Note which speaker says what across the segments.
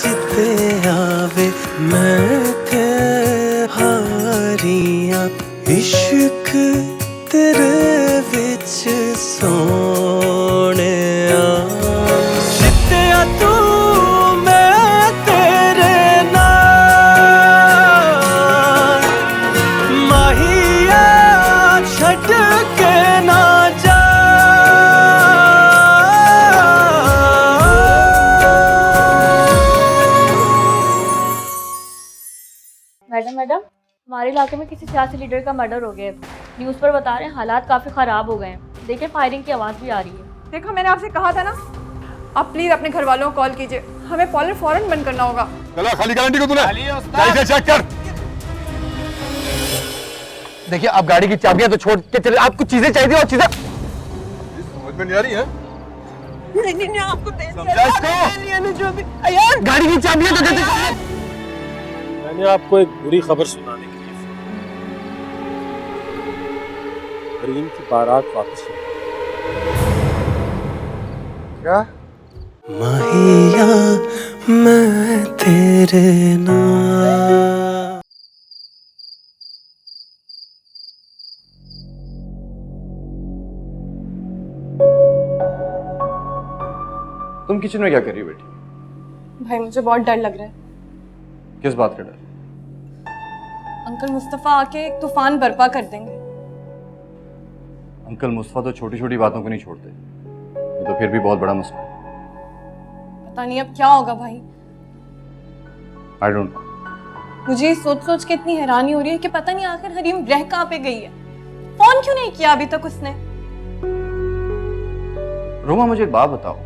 Speaker 1: जिते आवे मैं ते हारियां इश्क तेरे विच सोहणिया जित्तिया तू मैं तेरे नाल माहिया छड्ड के ना जा।
Speaker 2: मैडम हमारे इलाके में किसी सियासी लीडर का मर्डर हो गया है। न्यूज़ पर बता रहे हैं हालात काफ़ी ख़राब हो गए हैं। देखिए फायरिंग की आवाज़ भी आ रही है।
Speaker 3: देखो मैंने आपसे कहा था ना, आप प्लीज अपने घर वालों को कॉल कीजिए, हमें पॉलर फौरन बंद करना होगा।
Speaker 4: चलो खाली गारंटी को तूने जाइए चेक कर।
Speaker 5: देखिए आप गाड़ी की चाबियां तो छोड़ के चले, आपको चीजें चाहिए और चीजें
Speaker 4: समझ में नहीं आ रही है।
Speaker 3: नहीं आपको
Speaker 4: समझा इसको।
Speaker 5: गाड़ी की चाबियां तो देते।
Speaker 6: मैंने आपको एक बुरी खबर सुनाने के लिए हरीम की बारात वापस हुई।
Speaker 5: क्या
Speaker 1: माहिया मैं तेरे नाल।
Speaker 5: तुम किचन में क्या कर रही हो बेटी?
Speaker 3: भाई मुझे बहुत डर लग रहा है।
Speaker 5: किस बात का डर?
Speaker 3: अंकल मुस्तफा आके एक तूफान बर्पा कर देंगे।
Speaker 5: अंकल मुस्तफा तो छोटी छोटी बातों को नहीं छोड़ते, ये तो फिर भी बहुत बड़ा मसला है।
Speaker 3: पता नहीं अब क्या होगा भाई।
Speaker 5: I don't know.
Speaker 3: मुझे ये सोच सोच के इतनी हैरानी हो रही है कि पता नहीं आखिर हरीम रह कहाँ पे गई है। फोन क्यों नहीं किया अभी तक उसने?
Speaker 5: रोमा मुझे एक बात बताओ,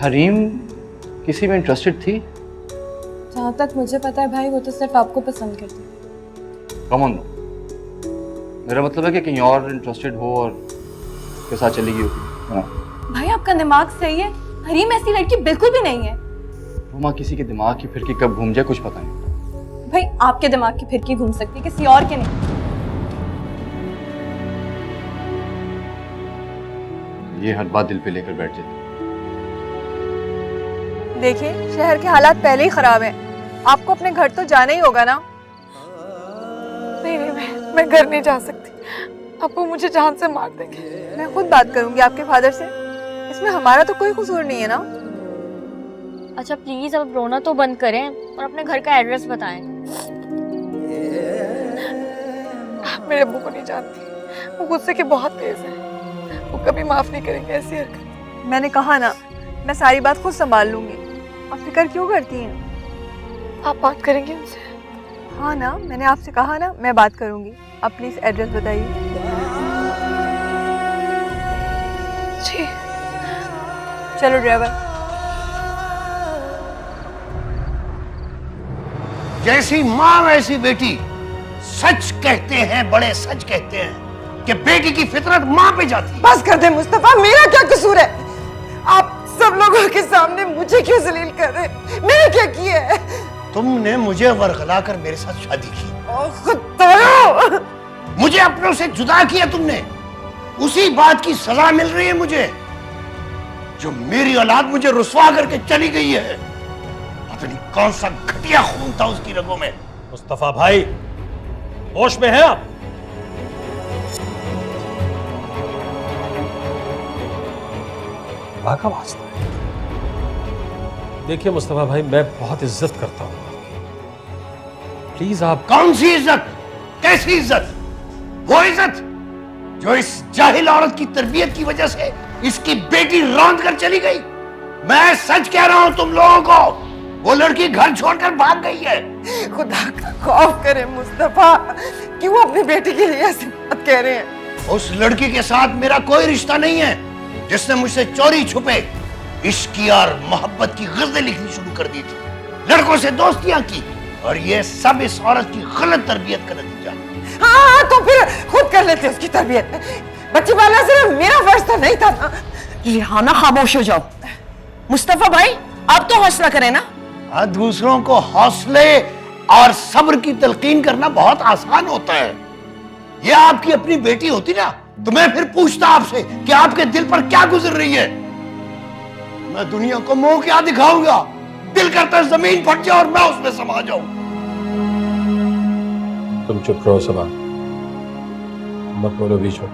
Speaker 5: हरीम किसी में इंटरेस्टेड थी?
Speaker 3: जहाँ तक मुझे पता है भाई वो तो सिर्फ आपको पसंद करती है।
Speaker 5: कम ऑन, मेरा मतलब है कि कहीं और इंटरेस्टेड हो और के साथ चली गई होगी। हाँ।
Speaker 3: भाई आपका दिमाग सही है, हरीम ऐसी लड़की बिल्कुल भी नहीं है।
Speaker 5: रोमा किसी के दिमाग की फिरकी कब घूम जाए कुछ पता नहीं।
Speaker 3: भाई आपके दिमाग की फिरकी घूम सकती है, किसी और के नहीं।
Speaker 5: ये हर बात दिल पे लेकर बैठ जाती।
Speaker 3: देखिए शहर के हालात पहले ही खराब हैं, आपको अपने घर तो जाना ही होगा ना। नहीं मैं घर नहीं जा सकती, आपको मुझे जान से मार देंगे। मैं खुद बात करूंगी आपके फादर से, इसमें हमारा तो कोई कसूर नहीं है ना।
Speaker 2: अच्छा प्लीज़ अब रोना तो बंद करें और अपने घर का एड्रेस बताएं।
Speaker 3: आप मेरे अब्बू को नहीं जानती, वो गुस्से के बहुत तेज है, वो कभी माफ नहीं करेंगे ऐसी हरकत। मैंने कहा ना मैं सारी बात खुद संभाल लूंगी, आप फिक्र क्यों करती हैं? आप बात करेंगे उनसे? हाँ ना, मैंने आपसे कहा ना मैं बात करूंगी। आप प्लीज एड्रेस बताइए। जी चलो ड्राइवर।
Speaker 7: जैसी माँ वैसी बेटी। सच कहते हैं, बड़े सच कहते हैं कि बेटी की फितरत माँ पे जाती है।
Speaker 3: बस कर दे मुस्तफा, मेरा क्या कसूर है? आप सब लोगों के सामने मुझे क्यों जलील कर रहे? मैंने क्या किया है?
Speaker 7: तुमने मुझे वरगला मेरे साथ शादी की।
Speaker 3: खुदाया!
Speaker 7: मुझे अपनों से जुदा किया तुमने। उसी बात की सजा मिल रही है मुझे जो मेरी औलाद मुझे रुसवा करके चली गई है। पता नहीं कौन सा घटिया खून था उसकी रगों में।
Speaker 6: मुस्तफा भाई होश में है आप? अल्लाह का वास्ता है। देखिए मुस्तफा भाई मैं बहुत इज्जत करता हूँ, प्लीज आप।
Speaker 7: कौन सी इज्जत? कैसी इज्जत? वो इज्जत जो इस जाहिल औरत की तरबियत की वजह से इसकी बेटी रौंद कर चली गई। मैं सच कह रहा हूं तुम लोगों को, वो लड़की घर छोड़कर भाग गई है।
Speaker 3: खुदा का खौफ करे मुस्तफा, क्यों अपनी बेटी के लिए ऐसी बात कह रहे हैं?
Speaker 7: उस लड़की के साथ मेरा कोई रिश्ता नहीं है जिसने मुझसे चोरी छुपे इश्क और मोहब्बत की गज़लें लिखनी शुरू कर दी थी, लड़कों से दोस्तियां की, और ये सब इस औरत की गलत तरबियत का नतीजा।
Speaker 3: हाँ तो फिर खुद कर लेते उसकी तरबियत। बच्ची पालना सिर्फ मेरा फर्ज तो नहीं था ना।
Speaker 8: रिहाना खामोश हो जाओ। मुस्तफा भाई आप तो हौसला करें ना।
Speaker 7: दूसरों को हौसले और सब्र की तलकीन करना बहुत आसान होता है। ये आपकी अपनी बेटी होती ना, तो मैं फिर पूछता आपसे कि आपके दिल पर क्या गुजर रही है। मैं दुनिया को मुंह क्या दिखाऊंगा? दिल करता है जमीन फट जाए और मैं उसमें समा जाऊं।
Speaker 6: तुम चुप रहो सबा, मत बोलो बीच में।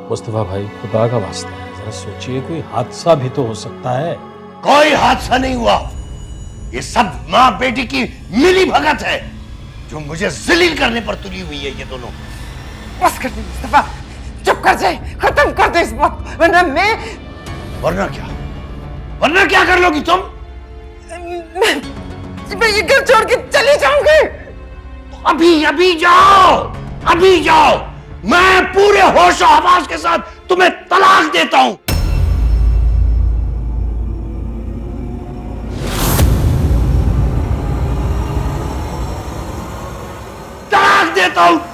Speaker 6: मुस्तफा भाई, खुदा का वास्ता है, जरा सोचिए, कोई हादसा भी तो हो सकता है।
Speaker 7: कोई हादसा नहीं हुआ, ये सब मां बेटी की मिली भगत है जो मुझे जलील करने पर तुली हुई है। ये दोनों
Speaker 8: बस कर दे मुस्तफा, चुप कर जाए, खत्म कर दे इस वक्त, वरना
Speaker 7: वरना क्या कर लोगी तुम?
Speaker 8: मैं ये घर छोड़ के चली जाऊंगी।
Speaker 7: अभी जाओ। मैं पूरे होश और हवास के साथ तुम्हें तलाक देता हूं।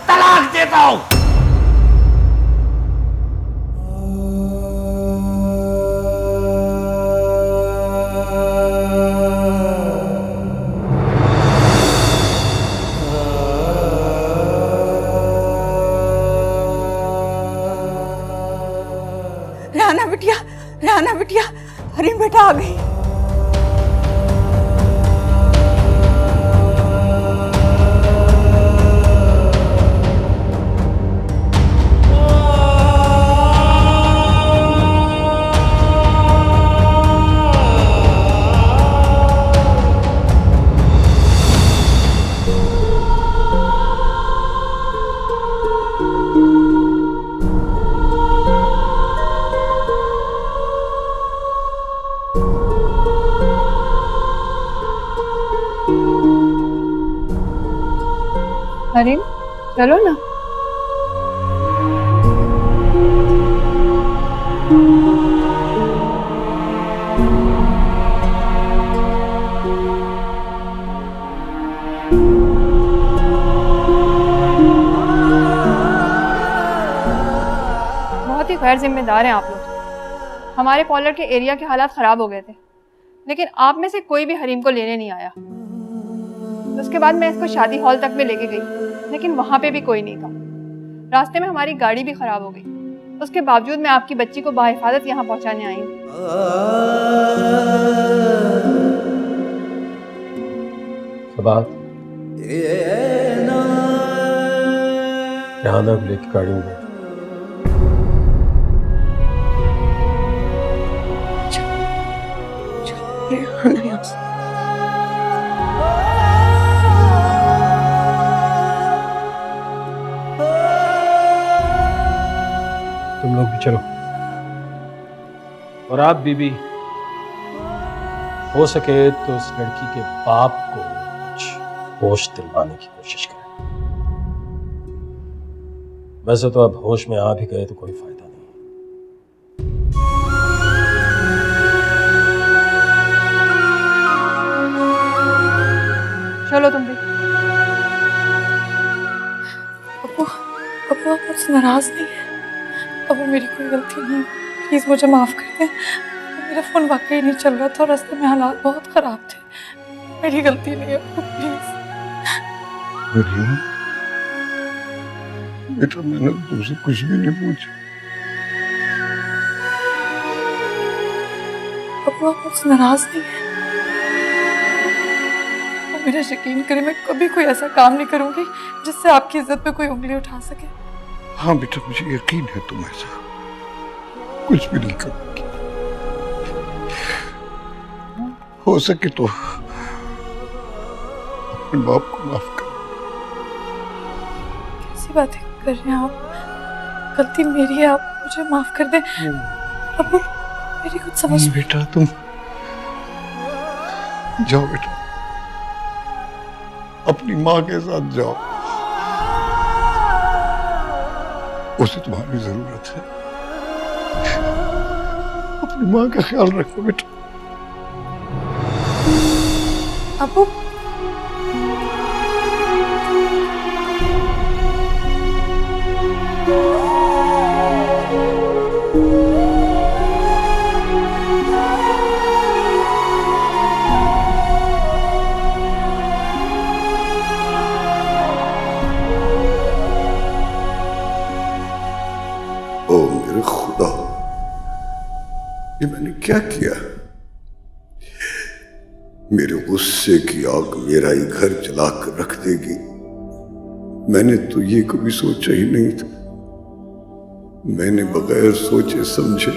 Speaker 7: तलाक देता हूं।
Speaker 8: राना बिटिया, हरीम बेटा आ गई।
Speaker 3: हरीम, चलो ना। बहुत ही गैर जिम्मेदार हैं आप लोग। हमारे पॉलर के एरिया के हालात ख़राब हो गए थे, लेकिन आप में से कोई भी हरीम को लेने नहीं आया। उसके बाद मैं इसको शादी हॉल तक में लेके गई, लेकिन वहाँ पे भी कोई नहीं था। रास्ते में हमारी गाड़ी भी ख़राब हो गई। उसके बावजूद मैं आपकी बच्ची को बाहिफाजत यहाँ पहुँचाने आई हूँ।
Speaker 6: रेहाना को लेकर गाड़ी में बैठ। तुम लोग भी चलो, और आप बीबी, हो सके तो उस लड़की के बाप को कुछ होश दिलवाने की कोशिश करें। वैसे तो अब होश में आ भी गए तो कोई फायदा नहीं।
Speaker 3: चलो तुम भी। अब्बू, अब्बू आप मुझसे नाराज नहीं है? अब्बू मेरी कोई गलती नहीं है, प्लीज मुझे माफ कर दें। मेरा फोन वाकई नहीं चल रहा था, रास्ते में हालात बहुत खराब थे। मेरी गलती नहीं है अब्बू, प्लीज।
Speaker 4: बेटा, मैंने तुमसे कुछ भी नहीं पूछा।
Speaker 3: अब्बू आप मुझसे नाराज नहीं है? मेरा यकीन करें, मैं कभी कोई ऐसा काम नहीं करूंगी जिससे आपकी इज्जत पे कोई उंगली उठा सके।
Speaker 4: हाँ बेटा, मुझे यकीन है तुम ऐसा कुछ भी नहीं करोगी। हो सके तो अपने बाप को माफ कर।
Speaker 3: कैसी बातें कर रहे हैं आप? गलती मेरी है, आप मुझे माफ कर दें। अब्बू मेरी कुछ समझ।
Speaker 4: बेटा तुम जाओ बेटा, अपनी माँ के साथ जाओ, उसे तुम्हारी जरूरत है। अपनी माँ का ख्याल रखो बेटा।
Speaker 3: अब्बू
Speaker 4: ओ मेरे खुदा, ये मैंने क्या किया? मेरे गुस्से की आग मेरा ही घर जलाकर रख देगी। मैंने तो ये कभी सोचा ही नहीं था। मैंने बगैर सोचे समझे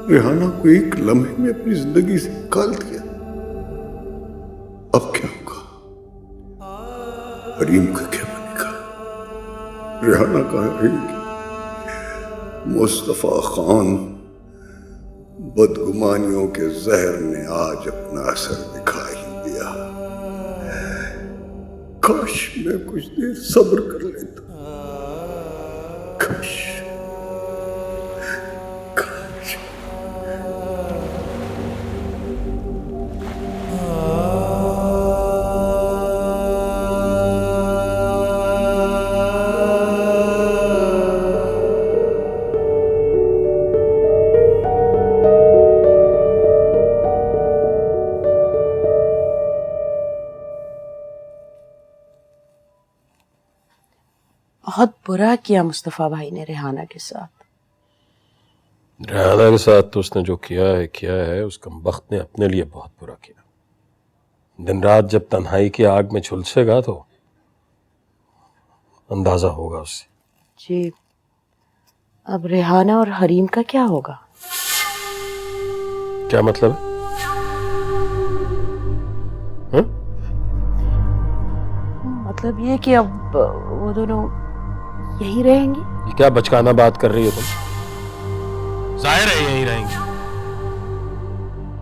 Speaker 4: रेहाना को एक लम्हे में अपनी जिंदगी से निकाल दिया। अब क्या होगा? हरीम का क्या बनेगा? रेहाना कहाँ रहेगी? मुस्तफा खान बदगुमानियों के जहर ने आज अपना असर दिखा ही दिया। काश मैं कुछ देर सब्र कर लेता। काश काश।
Speaker 8: बहुत बुरा किया मुस्तफा भाई ने रेहाना के साथ।
Speaker 6: रेहाना के साथ तो उसने जो किया है, उस कमबख्त ने अपने लिए बहुत बुरा किया। दिन रात जब तन्हाई की आग में झुलसेगा तो अंदाजा होगा उससे।
Speaker 8: जी, अब रेहाना और हरीम का क्या होगा?
Speaker 6: क्या मतलब है?
Speaker 8: मतलब ये कि अब वो दोनों यहीं रहेंगी।
Speaker 6: ये क्या बचकाना बात कर रही हो तुम? जाहिर है यहीं रहेंगी।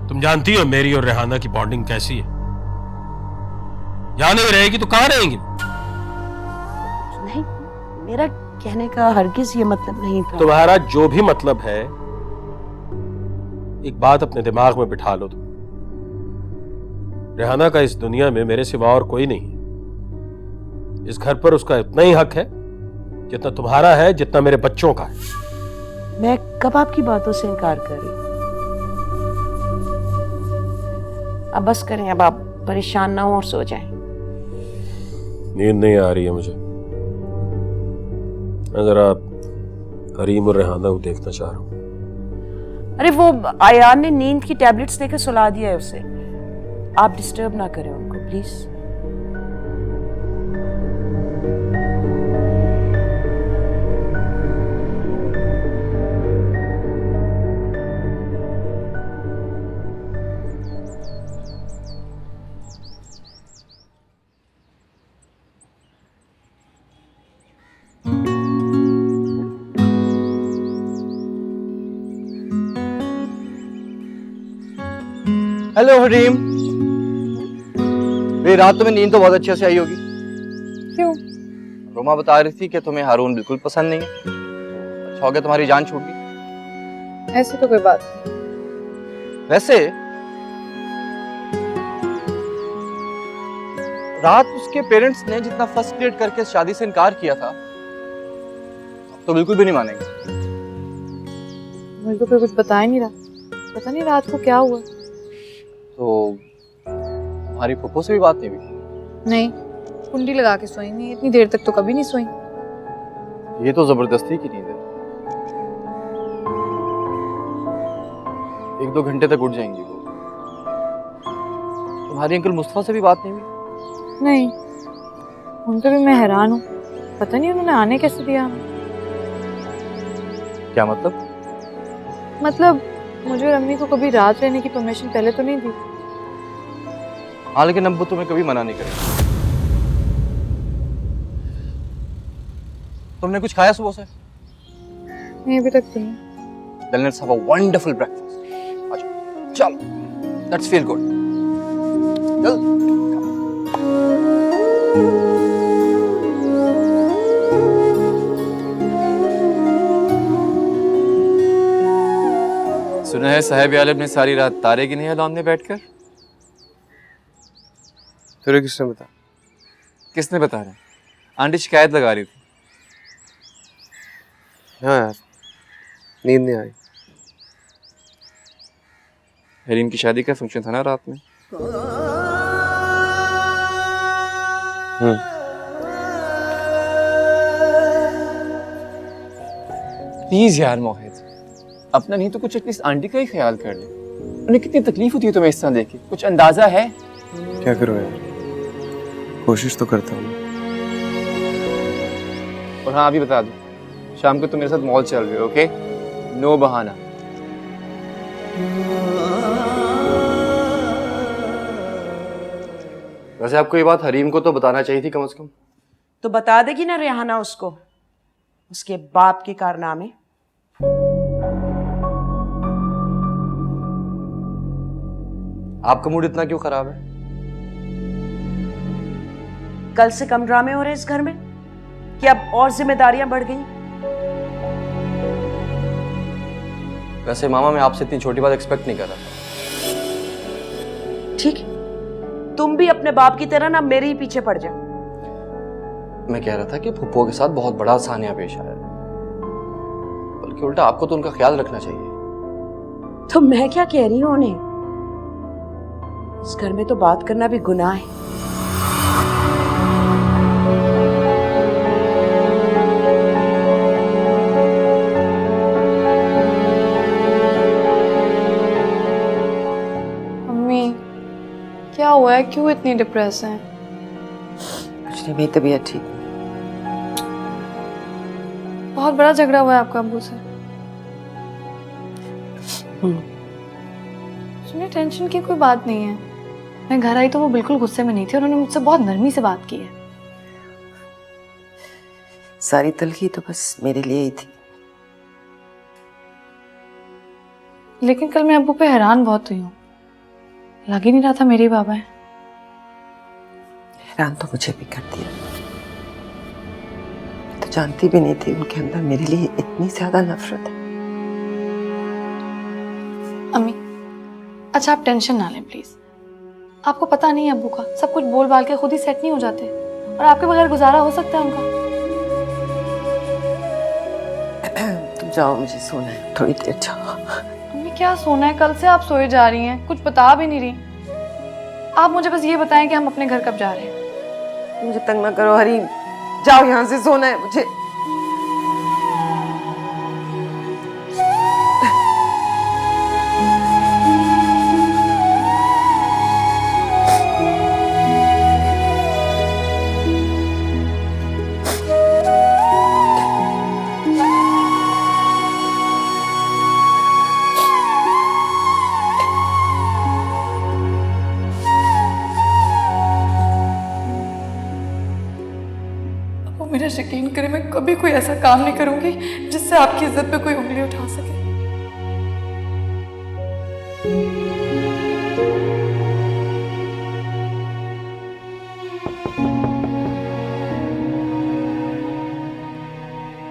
Speaker 6: तुम जानती हो मेरी और रेहाना की बॉन्डिंग कैसी है। यहां नहीं रहेगी तो कहां रहेंगी?
Speaker 8: नहीं, मेरा कहने का हरगिज ये मतलब नहीं था।
Speaker 6: तुम्हारा जो भी मतलब है, एक बात अपने दिमाग में बिठा लो तुम। रेहाना का इस दुनिया में मेरे सिवा और कोई नहीं है। इस घर पर उसका इतना ही हक है जितना तुम्हारा है, जितना मेरे बच्चों का है।
Speaker 8: मैं कब आपकी बातों से इनकार कर रही हूं? अब बस करें, अब आप परेशान ना हो और सो जाएं।
Speaker 6: नींद नहीं आ रही है मुझे। मैं जरा हरीम और रेहाना को देखना चाह रहा हूं।
Speaker 8: अरे वो आयान ने नींद की टैबलेट्स देकर सुला दिया है उसे। आप डिस्टर्ब ना करें उनको प्लीज।
Speaker 5: हेलो हरीम। ये रात तुम्हें नींद तो बहुत अच्छे से आई होगी।
Speaker 3: क्यों?
Speaker 5: रोमा बता रही थी कि तुम्हें हारून बिल्कुल पसंद नहीं है। अच्छा हो गया तुम्हारी जान छूट गई।
Speaker 3: ऐसी तो कोई बात नहीं।
Speaker 5: वैसे रात उसके पेरेंट्स ने जितना फ्रस्ट्रेट करके शादी से इनकार किया था, तो बिल्कुल भी नहीं मानेंगे।
Speaker 3: मुझे तो कोई कुछ बता ही नहीं रहा। पता नहीं रात को क्या हुआ।
Speaker 5: तो तुम्हारी पप्पो से भी बात नहीं हुई?
Speaker 3: नहीं, कुंडी लगा के सोई नहीं। इतनी देर तक तो कभी नहीं सोई।
Speaker 5: ये तो जबरदस्ती की नींद है। 1-2 घंटे तक उठ जाएंगी वो। तुम्हारी अंकल मुस्तफा से भी बात नहीं हुई?
Speaker 3: नहीं, उनका भी मैं हैरान हूँ। पता नहीं उन्होंने आने कैसे दिया हमें।
Speaker 5: क्या मतलब?
Speaker 3: मतलब मुझे और अम्मी को कभी रात रहने की परमिशन पहले तो नहीं दी।
Speaker 5: हाँ, लेकिन अब्बू तुम्हें कभी मना नहीं करेगा। तुमने कुछ खाया सुबह से?
Speaker 3: नहीं, अभी तक तो नहीं।
Speaker 5: Then let's have a wonderful breakfast. अच्छा, चलो, let's feel good. चल। सुना है साहब आलम ने सारी रात तारे गिने हैं लॉन में बैठकर।
Speaker 9: तेरे किसने बताया?
Speaker 5: किसने बता रहा है? आंटी शिकायत लगा रही थी।
Speaker 9: हाँ यार, नींद नहीं आई।
Speaker 5: हरीम की शादी का फंक्शन था ना रात में।
Speaker 10: प्लीज यार मोहित, अपना नहीं तो कुछ एटलीस्ट आंटी का ही ख्याल कर ले। उन्हें कितनी तकलीफ होती है तुम्हें इस तरह देख के, कुछ अंदाजा है?
Speaker 9: क्या करो यार, कोशिश तो करता हूँ।
Speaker 10: और हाँ अभी बता दो, शाम को तुम मेरे साथ मॉल चल रहे हो, ओके? नो बहाना।
Speaker 5: वैसे आपको ये बात हरीम को तो बताना चाहिए थी कम से कम।
Speaker 8: तो बता देगी ना रेहाना उसको, उसके बाप के कारनामे।
Speaker 5: आपका मूड इतना क्यों खराब है?
Speaker 8: कल से कम ड्रामे हो रहे इस घर में कि अब और जिम्मेदारियां बढ़ गई?
Speaker 5: वैसे मामा मैं आपसे इतनी छोटी बात एक्सपेक्ट नहीं कर रहा था।
Speaker 8: ठीक है, तुम भी अपने बाप की तरह ना मेरे ही पीछे पड़ जाओ।
Speaker 5: मैं कह रहा था कि फुप्पो के साथ बहुत बड़ा सानिया पेश आया, बल्कि उल्टा आपको तो उनका ख्याल रखना चाहिए।
Speaker 8: तो मैं क्या कह रही हूँ उन्हें, इस घर में तो बात करना भी गुनाह है।
Speaker 3: मम्मी क्या हुआ है, क्यों इतनी डिप्रेस हैं?
Speaker 8: कुछ नहीं, मेरी तबीयत ठीक नहीं।
Speaker 3: बहुत बड़ा झगड़ा हुआ है आपका अब्बू से? सुनिए, टेंशन की कोई बात नहीं है। मैं घर आई तो वो बिल्कुल गुस्से में नहीं थी, उन्होंने मुझसे बहुत नरमी से बात की है।
Speaker 8: सारी तलखी तो बस मेरे लिए ही थी।
Speaker 3: लेकिन कल मैं अब्बू पे हैरान बहुत हुई हूँ, लग ही नहीं रहा था मेरे ही बाबा हैं।
Speaker 8: हैरान तो मुझे भी कर दिया, मैं तो जानती भी नहीं थी उनके अंदर मेरे लिए इतनी ज्यादा नफरत है।
Speaker 3: अम्मी अच्छा आप टेंशन ना लें प्लीज। आपको पता नहीं है अब्बू का, सब कुछ बोल बाल के खुद ही सेट नहीं हो जाते, और आपके बगैर गुजारा हो सकता है उनका?
Speaker 8: तुम जाओ, मुझे सोना है, थोड़ी देर जाओ।
Speaker 3: अम्मी क्या सोना है, कल से आप सोए जा रही हैं, कुछ बता भी नहीं रही। आप मुझे बस ये बताएं कि हम अपने घर कब जा रहे हैं।
Speaker 8: मुझे तंग ना करो हरीम, जाओ यहाँ से, सोना है मुझे।
Speaker 3: मेरा यकीन करें, मैं कभी कोई ऐसा काम नहीं करूंगी जिससे आपकी इज्जत पे कोई उंगली उठा सके।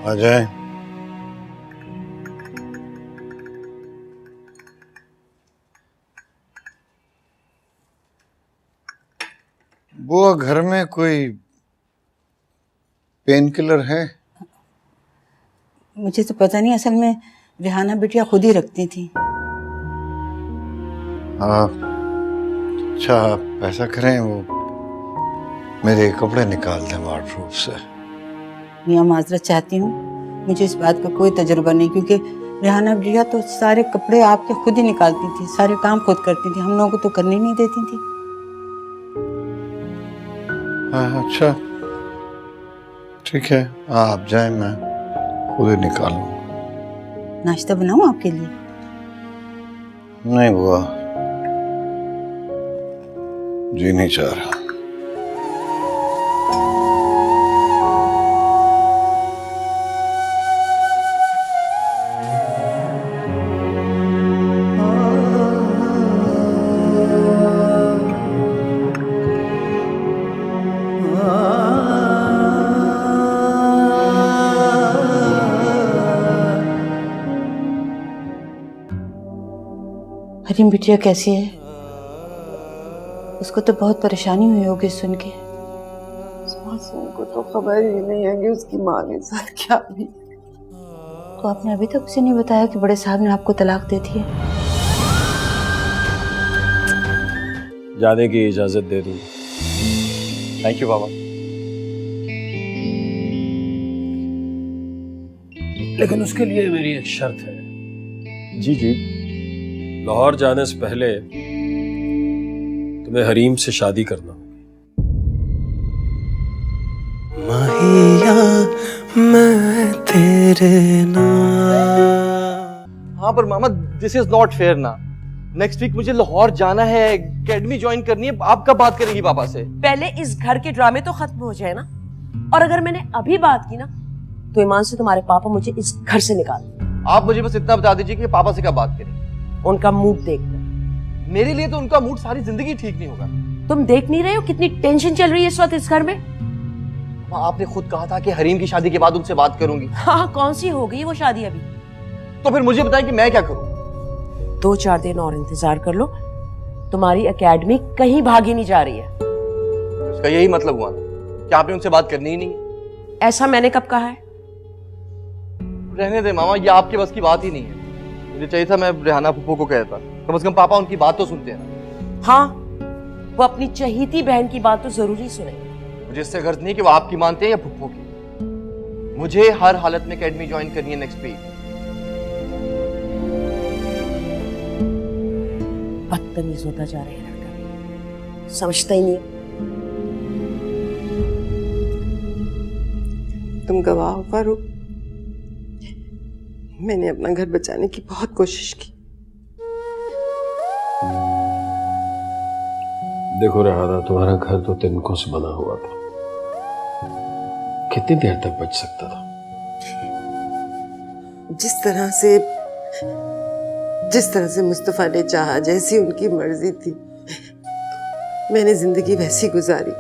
Speaker 7: आ जाए। बुआ घर में कोई पेन किलर है?
Speaker 11: मुझे तो पता नहीं, असल में रेहाना बिटिया खुद ही रखती थी।
Speaker 7: हाँ अच्छा, आप ऐसा करें, वो मेरे कपड़े निकाल दें वार्डरोब से।
Speaker 11: मियाँ माजरत चाहती हूँ, मुझे इस बात का कोई तजुर्बा नहीं, क्योंकि रेहाना बिटिया तो सारे कपड़े आपके खुद ही निकालती थी, सारे काम खुद करती थी, हम लोगों को तो करने नहीं देती थी।
Speaker 7: हाँ अच्छा ठीक है, आप जाएं, मैं खुद ही निकाल लूँगा।
Speaker 11: नाश्ता बनाऊँ आपके लिए?
Speaker 7: नहीं बुआ, जी नहीं चाह रहा।
Speaker 11: हरीम बिटिया कैसी है? उसको तो बहुत परेशानी हुई होगी सुन के।
Speaker 8: मासूम को तो खबर ही नहीं है कि उसकी माँ के साथ क्या भी।
Speaker 11: तो आपने अभी तक उसे नहीं बताया कि बड़े साहब ने आपको तलाक दे दी है?
Speaker 6: जाने की इजाजत दे दूं।
Speaker 5: थैंक यू बाबा।
Speaker 6: लेकिन उसके लिए मेरी एक शर्त है।
Speaker 10: जी जी।
Speaker 6: लाहौर जाने से पहले तुम्हें हरीम से शादी करना होगी।
Speaker 1: माहिया मैं तेरे नाम।
Speaker 5: हाँ पर मामा दिस इज नॉट फेयर ना। नेक्स्ट वीक मुझे लाहौर जाना है, एकेडमी ज्वाइन करनी है। आप कब बात करेंगी पापा से?
Speaker 8: पहले इस घर के ड्रामे तो खत्म हो जाए ना, और अगर मैंने अभी बात की ना तो ईमान से तुम्हारे पापा मुझे इस घर से निकाल दें।
Speaker 5: आप मुझे बस इतना बता दीजिए कि पापा से कब बात करें।
Speaker 8: उनका मूड देखकर।
Speaker 5: मेरे लिए तो उनका मूड सारी जिंदगी ठीक नहीं होगा।
Speaker 8: तुम देख नहीं रहे हो कितनी टेंशन चल रही है इस वक्त इस घर में?
Speaker 5: आपने खुद कहा था कि हरीम की शादी के बाद उनसे बात करूंगी।
Speaker 8: हाँ, कौन सी हो गई वो शादी अभी?
Speaker 5: तो फिर मुझे बताएं कि मैं क्या करूं।
Speaker 8: 2-4 दिन और इंतजार कर लो, तुम्हारी एकेडमी कहीं भागी नहीं जा रही है।
Speaker 5: इसका यही मतलब हुआ कि आपने उनसे बात करनी ही नहीं है?
Speaker 8: ऐसा मैंने कब कहा है?
Speaker 5: रहने दे मामा, ये आपके बस की बात ही नहीं है। मुझे चाहिए था मैं रेहाना फूफो को कहता, कम से कम पापा उनकी बात तो सुनते हैं।
Speaker 8: हाँ, वो अपनी चहीती बहन की बात तो जरूरी सुनेंगे।
Speaker 5: मुझे इससे गर्ज नहीं कि वो आपकी मानते हैं या फूफो की। मुझे हर हालत में एकेडमी ज्वाइन करनी है नेक्स्ट वीक।
Speaker 8: बदतमीज होता जा रहा है लड़का, समझता ही नहीं।
Speaker 12: तुम गवाह हो फारूक, मैंने अपना घर बचाने की बहुत कोशिश की।
Speaker 6: देखो रेहाना, तुम्हारा घर तो तिनकों से बना हुआ था, कितनी देर तक बच सकता था?
Speaker 12: जिस तरह से मुस्तफा ने चाहा, जैसी उनकी मर्जी थी, मैंने जिंदगी वैसी गुजारी।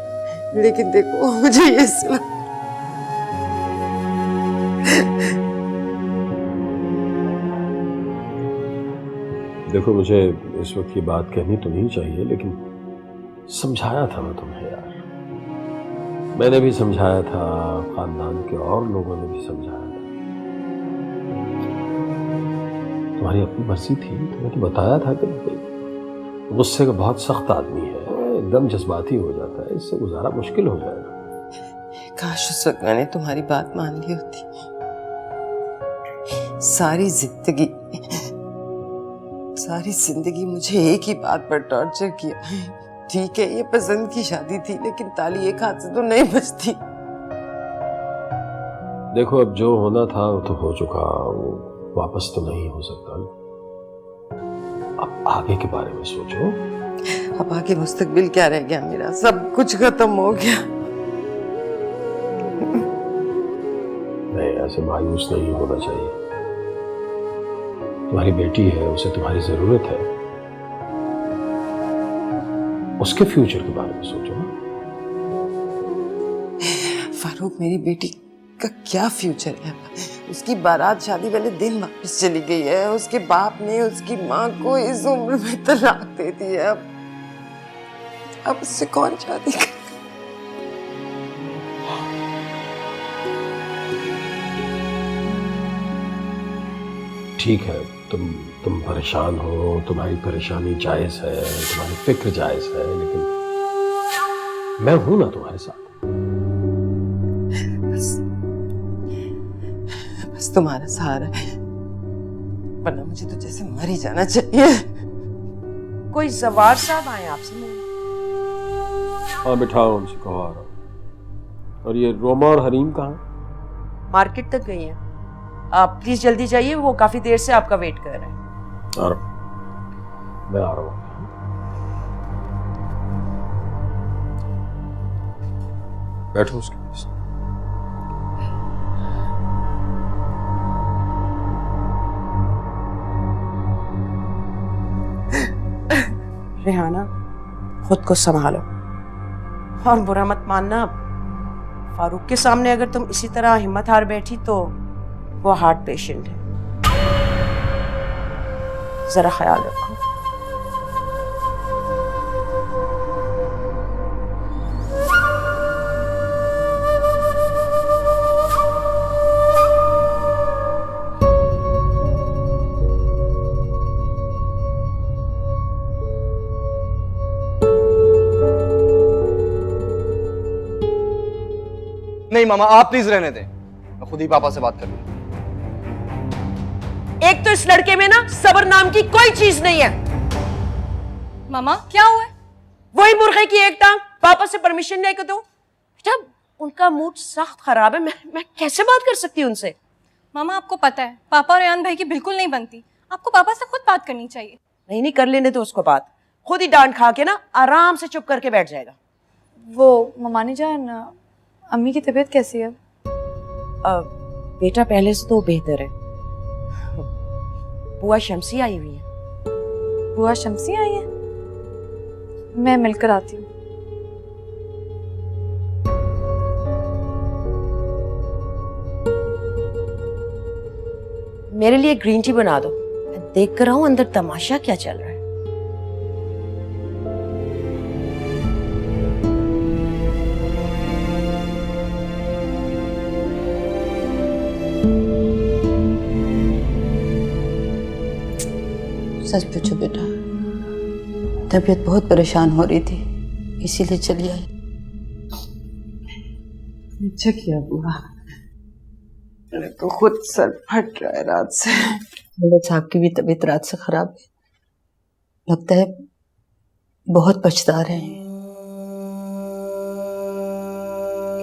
Speaker 12: लेकिन देखो मुझे ये सिला
Speaker 6: देखो, मुझे इस वक्त ये बात कहनी तो नहीं चाहिए, लेकिन समझाया था मैं तुम्हें यार। मैंने भी समझाया था, खानदान के और लोगों ने भी समझाया था। तुम्हारी अपनी मर्जी थी, तुम्हें तो बताया था कि गुस्से का बहुत सख्त आदमी है, एकदम जज्बाती हो जाता है, इससे गुजारा मुश्किल हो जाएगा।
Speaker 12: काश उस वक्त मैंने तुम्हारी बात मान ली होती। सारी जिंदगी मुझे एक ही बात पर टॉर्चर किया। ठीक है, ये पसंद की शादी थी, लेकिन ताली एक हाथ से तो नहीं बजती।
Speaker 6: देखो, अब जो होना था वो तो हो चुका, वो वापस तो नहीं हो सकता ना। अब आगे के बारे में सोचो।
Speaker 12: अब आगे मुस्तकबिल क्या रह गया मेरा? सब कुछ खत्म हो गया।
Speaker 6: नहीं, ऐसे मायूस नहीं होना चाहिए। तुम्हारी बेटी है, उसे तुम्हारी जरूरत है, उसके फ्यूचर के बारे में सोचो ना।
Speaker 12: फारूक, मेरी बेटी का क्या फ्यूचर है? उसकी बारात शादी वाले दिन वापस चली गई है। उसके बाप ने उसकी माँ को इस उम्र में तलाक दे दी है। अब उससे कौन शादी करे?
Speaker 6: ठीक है, तुम परेशान हो, तुम्हारी परेशानी जायज है, तुम्हारी फिक्र जायज है, लेकिन मैं हूं ना तुम्हारे साथ।
Speaker 12: बस तुम्हारा सहारा है, वरना मुझे तो जैसे मर ही जाना चाहिए।
Speaker 8: कोई जवार साहब आए आपसे मिलने?
Speaker 6: हाँ, बिठाओ, उनसे कहो आ रहा हूं। और ये रोमा और हरीम कहाँ?
Speaker 8: मार्केट तक गई हैं। आप प्लीज जल्दी जाइए, वो काफी देर से आपका वेट कर रहे हैं।
Speaker 6: आ रहा हूं, मैं आ रहा हूं। बैठो उसके पास।
Speaker 8: रेहाना, खुद को संभालो और बुरा मत मानना। फारूक के सामने अगर तुम इसी तरह हिम्मत हार बैठी तो वो हार्ट पेशेंट है, जरा ख्याल रखो।
Speaker 5: नहीं मामा, आप प्लीज रहने दें, मैं खुद ही पापा से बात कर लूंगा।
Speaker 8: एक तो इस लड़के में ना सब्र नाम की कोई चीज नहीं है।
Speaker 2: मामा क्या हुआ है?
Speaker 8: वही मुर्गे की एक टांग, पापा से परमिशन लेके दो। बेटा उनका मूड सख्त खराब है, मैं कैसे बात कर सकती हूँ उनसे?
Speaker 2: मामा आपको पता है पापा और रेहान भाई की बिल्कुल नहीं बनती, आपको पापा से खुद बात करनी चाहिए।
Speaker 8: नहीं कर लेने दो उसको बात, खुद ही डांट खा के ना आराम से चुप करके बैठ जाएगा।
Speaker 3: वो ममानी जान, अम्मी की तबीयत कैसी है?
Speaker 8: बेटा पहले से तो बेहतर है। बुआ शमसी आई हुई है।
Speaker 3: बुआ शमसी आई है? मैं मिलकर आती हूँ।
Speaker 8: मेरे लिए ग्रीन टी बना दो, मैं देख कर आऊं अंदर तमाशा क्या चल रहा है।
Speaker 11: सच पूछो बेटा, तबीयत बहुत परेशान हो रही थी, इसीलिए चली आई।
Speaker 12: अच्छा किया बुआ, मेरा तो खुद सर फट रहा है रात से।
Speaker 11: मेरे साहब की भी तबीयत रात से खराब है, लगता है बहुत पछता रहे हैं।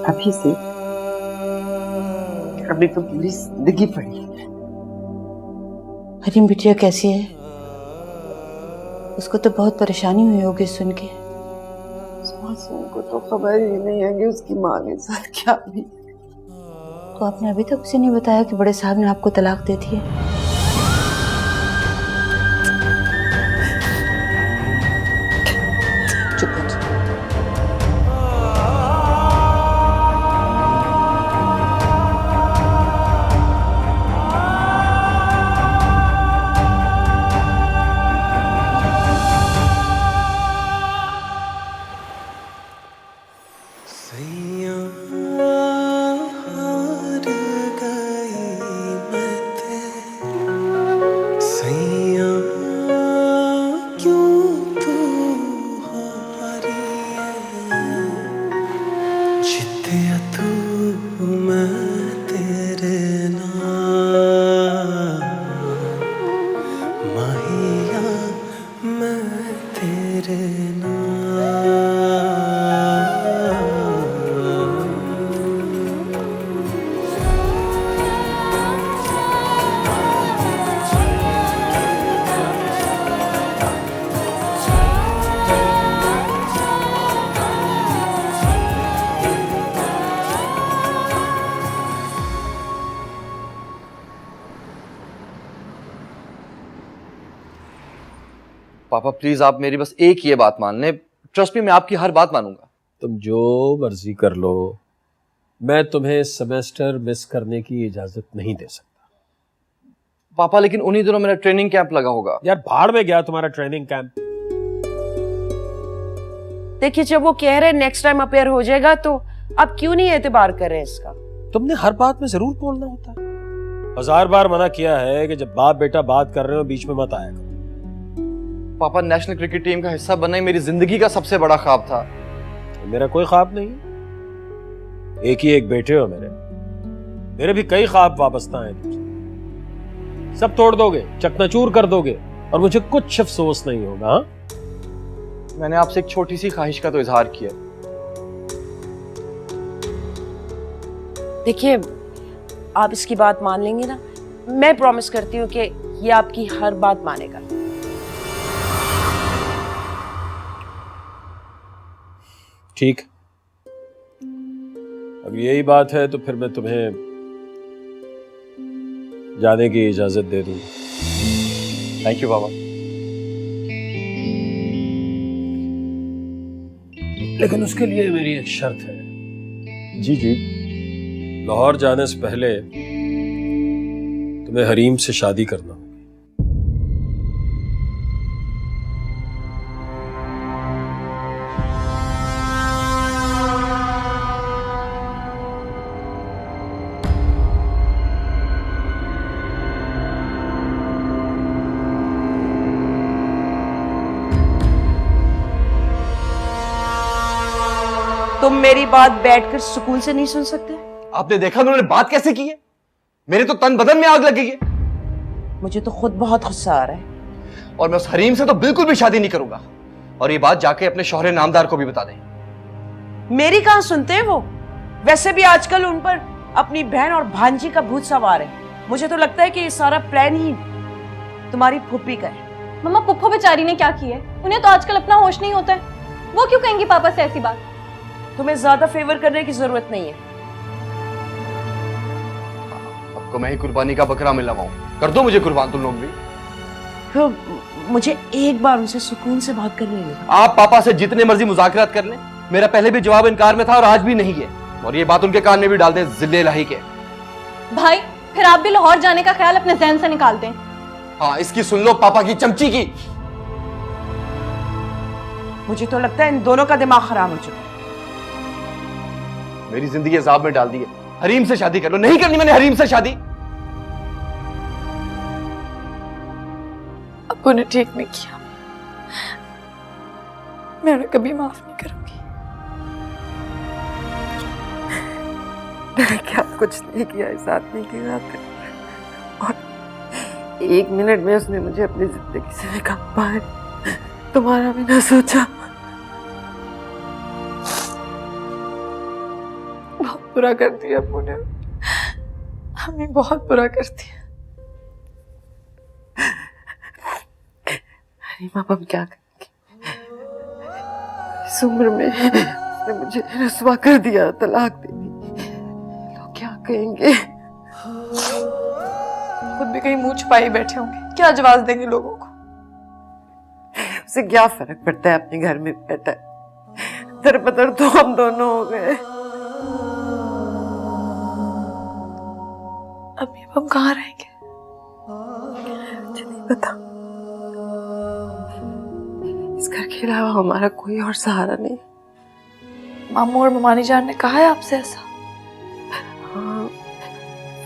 Speaker 12: अभी से अभी तो पूरी जिंदगी पड़ी है।
Speaker 11: हरीम बिटिया कैसी है? उसको तो बहुत परेशानी हुई होगी सुन के।
Speaker 12: मासूम को तो खबर ही नहीं है कि उसकी माँ के साथ क्या भी।
Speaker 11: तो आपने अभी तक उसे नहीं बताया कि बड़े साहब ने आपको तलाक दे दी है?
Speaker 12: चुप हो जा।
Speaker 5: पापा प्लीज आप मेरी बस एक ये बात मान लें, ट्रस्ट मी मैं आपकी हर बात मानूंगा।
Speaker 6: तुम जो मर्जी कर लो, मैं तुम्हें सेमेस्टर मिस करने की इजाजत नहीं दे सकता।
Speaker 5: पापा लेकिन उन्हीं दिनों मेरा ट्रेनिंग कैंप लगा होगा।
Speaker 6: यार भाड़ में गया तुम्हारा ट्रेनिंग कैंप।
Speaker 8: देखिए जब वो कह रहे हैं नेक्स्ट टाइम अपेयर हो जाएगा, तो अब क्यों नहीं एतबार कर रहे हैं इसका?
Speaker 6: तुमने हर बात में जरूर बोलना होता है। 1000 बार मना किया है कि जब बाप बेटा बात कर रहे हो बीच में मत आया करो।
Speaker 5: पापा नेशनल क्रिकेट टीम का हिस्सा बनना ही मेरी जिंदगी का सबसे बड़ा ख्वाब था।
Speaker 6: मेरा कोई ख्वाब नहीं, एक ही एक बेटे हो मेरे भी कई ख्वाब वाबस्ता हैं तुझसे। सब तोड़ दोगे, चकनाचूर कर दोगे और मुझे कुछ अफसोस नहीं होगा। हाँ?
Speaker 5: मैंने आपसे एक छोटी सी ख्वाहिश का तो इजहार किया।
Speaker 8: देखिए आप इसकी बात मान लेंगे ना, मैं प्रॉमिस करती हूँ कि ये आपकी हर बात मानेगा।
Speaker 6: ठीक, अब यही बात है तो फिर मैं तुम्हें जाने की इजाजत दे दूं।
Speaker 5: थैंक यू बाबा।
Speaker 6: लेकिन उसके लिए मेरी एक शर्त है।
Speaker 5: जी जी।
Speaker 6: लाहौर जाने से पहले तुम्हें हरीम से शादी करना होगी।
Speaker 8: तुम मेरी बात बैठकर सुकून से नहीं सुन सकते?
Speaker 5: आपने देखा उन्होंने बात कैसे की है? मेरे तो तन बदन में आग लग गई है।
Speaker 8: मुझे तो खुद बहुत गुस्सा आ रहा है।
Speaker 5: और मैं उस हरीम से तो बिल्कुल भी शादी नहीं करूंगा, और ये बात जाके अपने शौहरे नामदार को भी बता दें।
Speaker 8: मेरी कहां सुनते हैं वो? वैसे भी आजकल उन पर अपनी बहन और भांजी का भूत सवार है। मुझे तो लगता है कि ये सारा प्लान ही तुम्हारी फूफी का है।
Speaker 2: मम्मा, पुप्पो बेचारी ने क्या किया है? उन्हें तो आजकल अपना होश नहीं होता है। वो क्यों कहेंगी पापा से ऐसी बात?
Speaker 8: तुम्हें ज्यादा फेवर करने की जरूरत नहीं है।
Speaker 5: आपको मैं ही कुर्बानी का बकरा मिलवाऊं, कर दो मुझे कुर्बान तुम लोग भी।
Speaker 8: तो मुझे एक बार उनसे सुकून से बात करनी है।
Speaker 5: आप पापा से जितने मर्जी मुज़ाकरात कर लें, मेरा पहले भी जवाब इनकार में था और आज भी नहीं है, और ये बात उनके कान में भी डाल दें जिल्ले इलाही के।
Speaker 2: भाई, फिर आप भी लाहौर जाने का ख्याल अपने ज़हन से निकाल दें।
Speaker 5: हाँ, इसकी सुन लो पापा की चमची की।
Speaker 8: मुझे तो लगता है इन दोनों का दिमाग खराब हो चुका है।
Speaker 5: मेरी जिंदगी अजाब में डाल दी है। हरीम से शादी कर लो। नहीं करनी मैंने हरीम से शादी।
Speaker 3: अब्बू ने ठीक नहीं किया, मैं उन्हें कभी माफ नहीं करूंगी। मैंने क्या कुछ नहीं किया इस आदमी की खातिर, और 1 मिनट में उसने मुझे अपनी जिंदगी से निकाल पाया। तुम्हारा भी ना सोचा। बहुत बुरा कर दिया अब्बू ने, हमें बहुत बुरा कर दिया। अब हम क्या करेंगे? इस उम्र में उसने मुझे रुस्वा कर दिया, तलाक दे दी। लोग क्या कहेंगे? खुद भी कहीं मुंह छुपाए बैठे होंगे, क्या जवाब देंगे लोगों को? उसे क्या फर्क पड़ता है, अपने घर में बैठा है। दरबदर तो हम दोनों हो गए। अभी हम कहाँ रहेंगे मुझे नहीं पता। इस घर के अलावा हमारा कोई और सहारा नहीं। मामू और ममानी जान ने कहा है आपसे ऐसा? हाँ,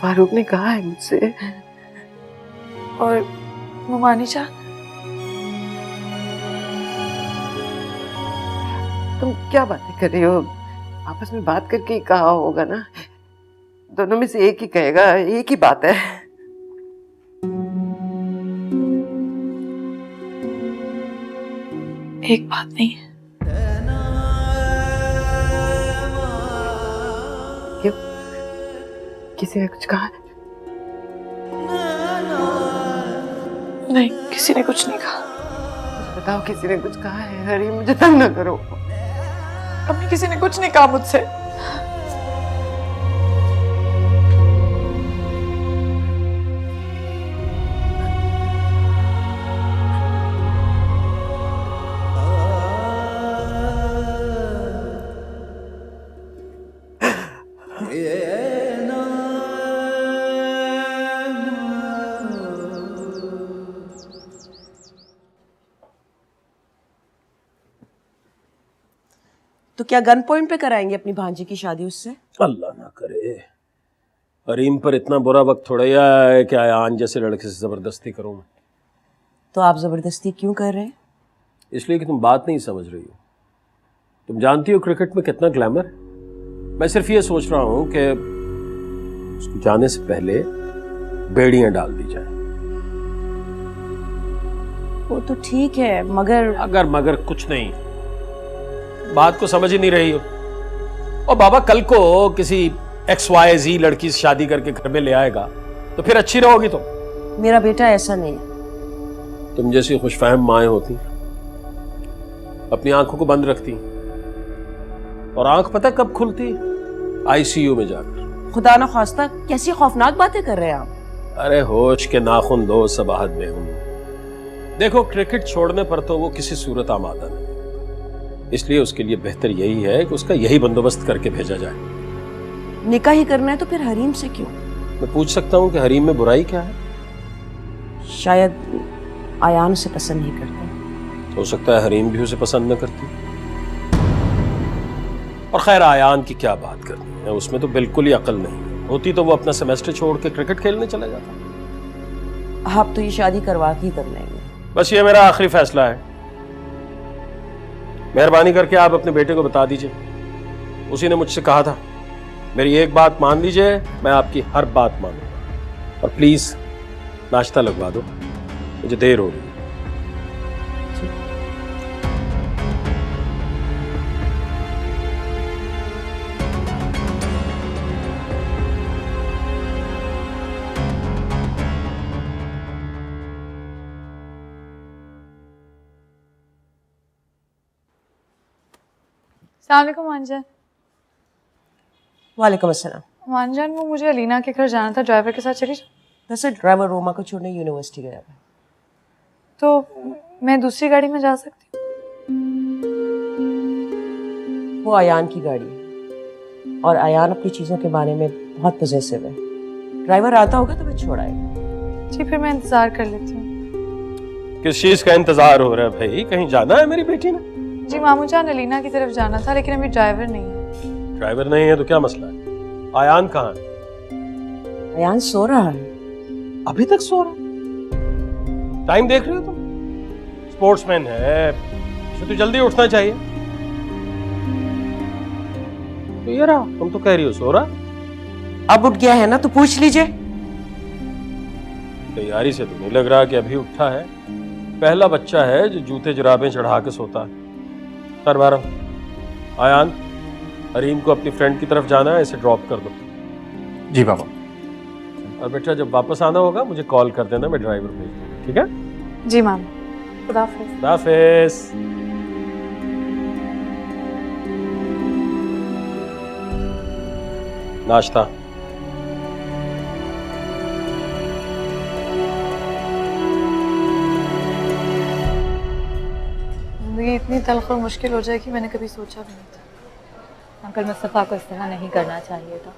Speaker 3: फारूक ने कहा है मुझसे। और ममानी जान? तुम क्या बातें कर रही हो? आपस में बात करके ही कहा होगा ना। दोनों में से एक ही कहेगा, एक ही बात है। एक बात नहीं है। क्यों? किसी ने कुछ कहा है? नहीं, किसी ने कुछ नहीं कहा। बताओ, किसी ने कुछ कहा है? हरी, मुझे तंग न करो। अम्मी, किसी ने कुछ नहीं कहा मुझसे।
Speaker 8: तो क्या गन पॉइंट पे कराएंगे अपनी भांजी की शादी उससे?
Speaker 6: अल्लाह ना करे। हरीम पर इतना बुरा वक्त थोड़ा ही आया है कि आयान जैसे लड़के से जबरदस्ती करूं मैं।
Speaker 8: तो आप जबरदस्ती क्यों कर रहे हैं?
Speaker 6: इसलिए कि तुम बात नहीं समझ रही हो। तुम जानती हो क्रिकेट में कितना ग्लैमर है। मैं सिर्फ ये सोच रहा हूं कि उसको जाने से पहले बेड़ियां डाल दी जाए।
Speaker 8: वो तो ठीक है, मगर
Speaker 6: कुछ नहीं। बात को समझ ही नहीं रही हो। और बाबा कल को किसी XYZ लड़की से शादी करके घर में ले आएगा तो फिर अच्छी रहोगी तुम।
Speaker 8: मेरा बेटा ऐसा नहीं है।
Speaker 6: तुम जैसी खुशफहम माएं होती अपनी आंखों को बंद रखती, और आंख पता कब खुलती? ICU में जाकर।
Speaker 8: खुदा न खास्ता, कैसी खौफनाक बातें कर रहे हैं आप।
Speaker 6: अरे होश के नाखून दो सबाहत बेहुन। देखो, क्रिकेट छोड़ने पर तो वो किसी सूरत आमादा नहीं, इसलिए उसके लिए बेहतर यही है कि उसका यही बंदोबस्त करके भेजा जाए।
Speaker 8: निकाह ही करना है तो फिर हरीम से क्यों?
Speaker 6: मैं पूछ सकता हूँ कि हरीम में बुराई क्या है?
Speaker 8: शायद आयान उसे पसंद नहीं करता।
Speaker 6: हो सकता है हरीम भी उसे पसंद न करती। और खैर, आयान की क्या बात करनी है, उसमें तो बिल्कुल ही अकल नहीं होती तो वो अपना सेमेस्टर छोड़ के क्रिकेट खेलने चला जाता।
Speaker 8: आप तो ये शादी करवा के ही कर लेंगे।
Speaker 6: बस ये मेरा आखिरी फैसला है। मेहरबानी करके आप अपने बेटे को बता दीजिए। उसी ने मुझसे कहा था, मेरी एक बात मान लीजिए, मैं आपकी हर बात मानूंगा। और प्लीज नाश्ता लगवा दो, मुझे देर हो रही है।
Speaker 3: अस्सलाम वालेकुम
Speaker 8: वालेकुम अस्सलाम।
Speaker 3: मानजान, वो मुझे अलीना के घर जाना था, ड्राइवर के साथ चली जाओ।
Speaker 8: वैसे ड्राइवर रोमा को छोड़ने यूनिवर्सिटी गया है।
Speaker 3: तो मैं दूसरी गाड़ी में जा सकती
Speaker 8: वो अयान की गाड़ी है और अयान अपनी चीज़ों के बारे में बहुत पॉजिटिव है। ड्राइवर आता होगा तो मैं छोड़ आएगा।
Speaker 3: जी, फिर मैं इंतज़ार कर लेती हूँ।
Speaker 6: किस चीज का इंतजार हो रहा है भाई? कहीं जाना है मेरी बेटी ने?
Speaker 3: जी मामू जान, अलीना की तरफ जाना था, लेकिन अभी ड्राइवर नहीं है।
Speaker 6: ड्राइवर नहीं है तो क्या मसला है? अयान कहाँ है?
Speaker 8: अयान सो रहा है।
Speaker 6: अभी तक सो रहा है? टाइम देख रहे हो तुम? स्पोर्ट्समैन है, इसे तो जल्दी उठना चाहिए। तो ये रहा, तुम तो कह रही हो सो रहा।
Speaker 8: अब उठ गया है ना तो पूछ लीजिए।
Speaker 6: तैयारी से तो नहीं लग रहा कि अभी उठा है। पहला बच्चा है जो जूते जुराबें चढ़ा के सोता है। कर बारह। आयान, हरीम को अपनी फ्रेंड की तरफ जाना है, इसे ड्रॉप कर दो।
Speaker 10: जी पापा।
Speaker 6: और बेटा जब वापस आना होगा मुझे कॉल कर देना, मैं ड्राइवर भेज दूंगा, ठीक है?
Speaker 3: जी मामू, खुदा हाफिज़।
Speaker 6: खुदा हाफिज़। नाश्ता।
Speaker 3: जिंदगी इतनी तल्ख और मुश्किल हो जाए कि मैंने कभी सोचा भी नहीं था।
Speaker 2: अंकल मुस्तफ़ा को इस तरह नहीं करना चाहिए था।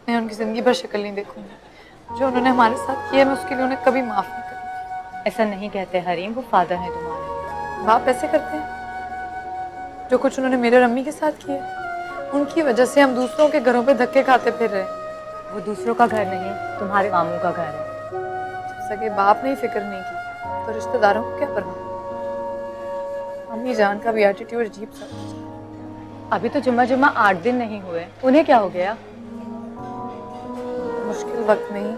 Speaker 3: मैं उनकी ज़िंदगी भर शक्ल नहीं देखूंगी। जो उन्होंने हमारे साथ किया, मैं उसके लिए उन्हें कभी माफ़ नहीं करूँगी।
Speaker 2: ऐसा नहीं कहते हरीम, वो फादर हैं तुम्हारे।
Speaker 3: बाप ऐसे करते हैं? जो कुछ उन्होंने मेरे और अम्मी के साथ किया, उनकी वजह से हम दूसरों के घरों पे धक्के खाते फिर रहे।
Speaker 2: वो दूसरों का घर नहीं, तुम्हारे मामू का घर है।
Speaker 3: जब सके बाप ने ही फिक्र नहीं की तो रिश्तेदारों को क्या परवाह। अम्मी जान का भी एटीट्यूड अजीब सा था।
Speaker 2: अभी तो जुम्मा 8 दिन नहीं हुए, उन्हें क्या हो गया?
Speaker 3: मुश्किल वक्त में ही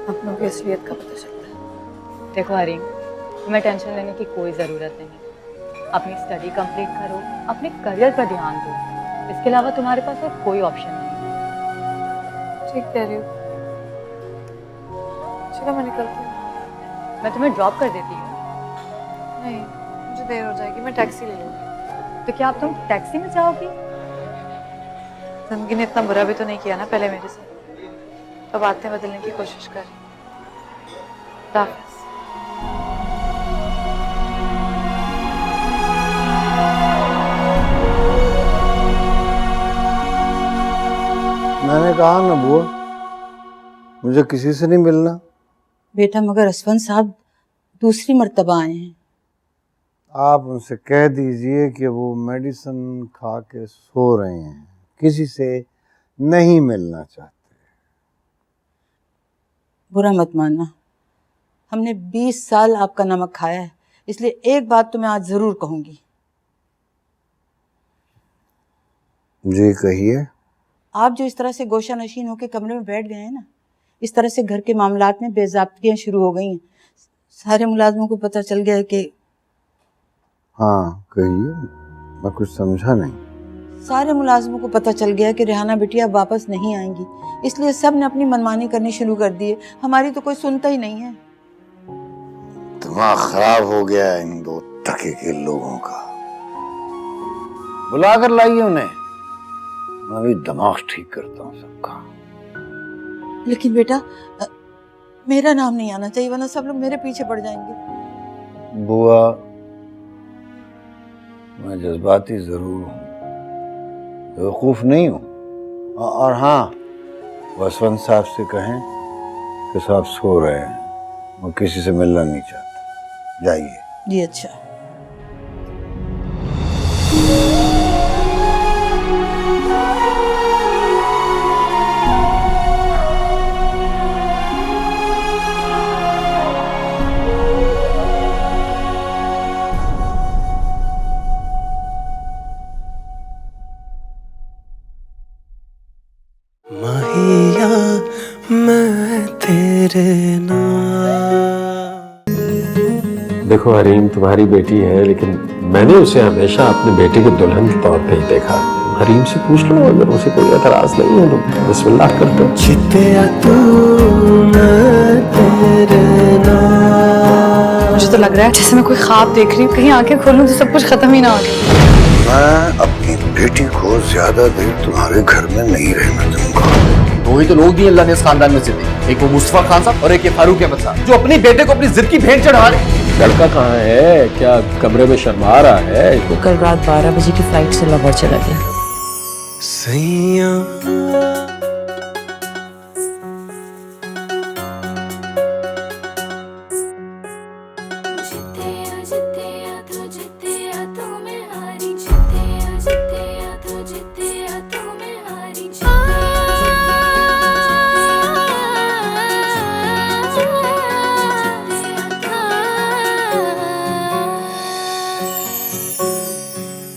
Speaker 3: अपनों की असलियत का पता चलता है।
Speaker 2: देखो हरीम, तुम्हें टेंशन लेने की कोई ज़रूरत नहीं। अपनी स्टडी कंप्लीट करो, अपने करियर पर ध्यान दो। इसके अलावा तुम्हारे पास और कोई ऑप्शन नहीं।
Speaker 3: ठीक कह रही हो। चलो मैं निकलती हूँ।
Speaker 2: मैं तुम्हें ड्रॉप कर देती हूँ।
Speaker 3: नहीं, मुझे देर हो जाएगी, मैं टैक्सी ले लूँगी।
Speaker 2: तो क्या अब तुम टैक्सी में जाओगी?
Speaker 3: जिंदगी ने इतना बुरा भी तो नहीं किया ना पहले मेरे से। तो बातें बदलने की कोशिश कर। खुदा हाफिज़।
Speaker 4: मैंने कहा ना बुआ, मुझे किसी से नहीं मिलना।
Speaker 11: बेटा मगर असफंद साहब दूसरी मर्तबा आए हैं।
Speaker 4: आप उनसे कह दीजिए कि वो मेडिसिन खा के सो रहे हैं, किसी से नहीं मिलना चाहते।
Speaker 11: बुरा मत मानना, हमने 20 साल आपका नमक खाया है, इसलिए एक बात तो मैं आज जरूर कहूंगी।
Speaker 4: जी कहिए।
Speaker 11: आप जो इस तरह से गोशा नशीन होकर कमरे में बैठ गए हैं ना, इस तरह से घर के मामलात में बेज़ाब्तियाँ शुरू हो गई हैं। सारे मुलाजमों को पता चल गया है कि।
Speaker 4: हाँ कहिए, मैं कुछ समझा नहीं।
Speaker 11: सारे मुलाजमों को पता चल गया कि रेहाना बिटिया अब वापस नहीं आएंगी, इसलिए सब ने अपनी मनमानी करनी शुरू कर दी है। हमारी तो कोई सुनता ही नहीं है।
Speaker 4: दिमाग खराब हो गया है इन दो टके के लोगों का। बुला कर लाइए उन्हें, मैं भी दिमाग ठीक करता हूँ सबका।
Speaker 11: लेकिन बेटा मेरा नाम नहीं आना चाहिए, वरना सब लोग मेरे पीछे पड़ जाएंगे।
Speaker 4: बुआ, मैं जज्बाती जरूर हूँ, बेवकूफ नहीं हूँ। और हाँ, वसवंत साहब से कहें कि साहब सो रहे हैं, मैं किसी से मिलना नहीं चाहता। जाइए।
Speaker 11: जी अच्छा।
Speaker 1: माहिया मैं मैं तेरे नाल।
Speaker 6: देखो हरीम तुम्हारी बेटी है, लेकिन मैंने उसे हमेशा अपने बेटे के दुल्हन के तौर पे ही देखा। हरीम से पूछ लो, अगर उसे कोई एतराज नहीं है तो बिस्मिल्लाह कर दो।
Speaker 1: जितिया तू मैं तेरे नाल।
Speaker 3: मुझे तो लग रहा है जैसे मैं कोई ख्वाब देख रही हूँ, कहीं आंखें खोलूं तो सब कुछ खत्म ही ना हो जाए।
Speaker 4: मैं अपनी बेटी को ज्यादा देर तुम्हारे घर में नहीं रहने दूंगा।
Speaker 5: दो ही तो लोग दिए अल्लाह ने इस खानदान में जिंदगी, एक वो मुस्तफा खान साहब और एक ये फारूक अहमद साहब, जो अपने बेटे को अपनी जिद की भेंट चढ़ा रहे।
Speaker 6: लड़का कहाँ है? क्या कमरे में शर्मा रहा है?
Speaker 8: वो कल रात 12 बजे की फ्लाइट से लाहौर चला गया।
Speaker 1: सैया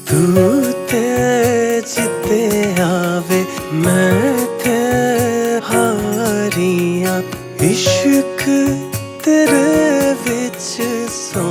Speaker 1: तू ते जिते आवे मैं ते हारियां, इश्क तेरे विच सो